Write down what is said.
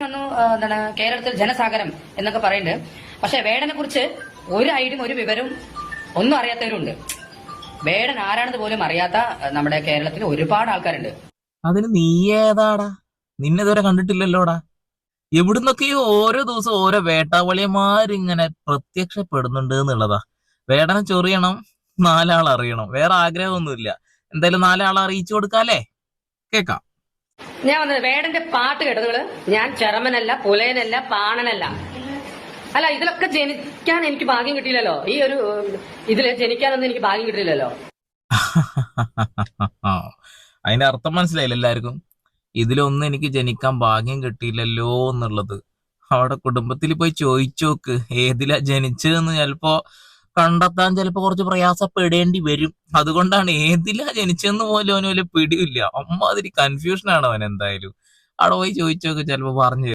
വന്നു എന്താണ് കേരളത്തിൽ ജനസാഗരം എന്നൊക്കെ പറയുന്നുണ്ട്. പക്ഷെ വേടനെ കുറിച്ച് ഒരു ഐഡിയും ഒരു വിവരവും ഒന്നും അറിയാത്തവരുണ്ട്. വേടൻ ആരാണെന്ന് പോലും അറിയാത്ത നമ്മുടെ കേരളത്തിൽ ഒരുപാട് ആൾക്കാരുണ്ട്. അതിന് നീ ഏതാടാ? നിന്നെ ഇതുവരെ കണ്ടിട്ടില്ലല്ലോടാ. എവിടുന്നൊക്കെയോ ഓരോ ദിവസം ഓരോ വേട്ടാവളിയന്മാരിങ്ങനെ പ്രത്യക്ഷപ്പെടുന്നുണ്ട് എന്നുള്ളതാ. വേടനെ ചൊറിയണം, നാലാൾ അറിയണം, വേറെ ആഗ്രഹമൊന്നുമില്ല. എന്തായാലും നാലാളെ അറിയിച്ചു കൊടുക്കാല്ലേ? കേക്കാം. ഞാൻ വന്നത് വേടന്റെ പാട്ട് കേട്ടത്. ഞാൻ ചെറമനല്ല, പുലയനല്ല, പാണനല്ല. അല്ല, ഇതിലൊക്കെ ജനിക്കാൻ എനിക്ക് ഭാഗ്യം കിട്ടിയില്ലല്ലോ. ഈ ഒരു ഇതില് ജനിക്കാനൊന്നും എനിക്ക് ഭാഗ്യം കിട്ടിയില്ലല്ലോ. അതിന്റെ അർത്ഥം മനസ്സിലായില്ല എല്ലാവർക്കും? ഇതിലൊന്നും എനിക്ക് ജനിക്കാൻ ഭാഗ്യം കിട്ടിയില്ലല്ലോ എന്നുള്ളത്. അവിടെ കുടുംബത്തിൽ പോയി ചോദിച്ചു നോക്ക് ഏതിലാ ജനിച്ചതെന്ന്. ചിലപ്പോ കണ്ടെത്താൻ ചിലപ്പോ കുറച്ച് പ്രയാസപ്പെടേണ്ടി വരും. അതുകൊണ്ടാണ് ഏതിലാ ജനിച്ചതെന്ന് പോലും അവന് വലിയ പിടിയില്ല. അമ്മാതിരി കൺഫ്യൂഷനാണ് അവൻ. എന്തായാലും അവിടെ പോയി ചോദിച്ചു നോക്ക്, ചിലപ്പോ പറഞ്ഞു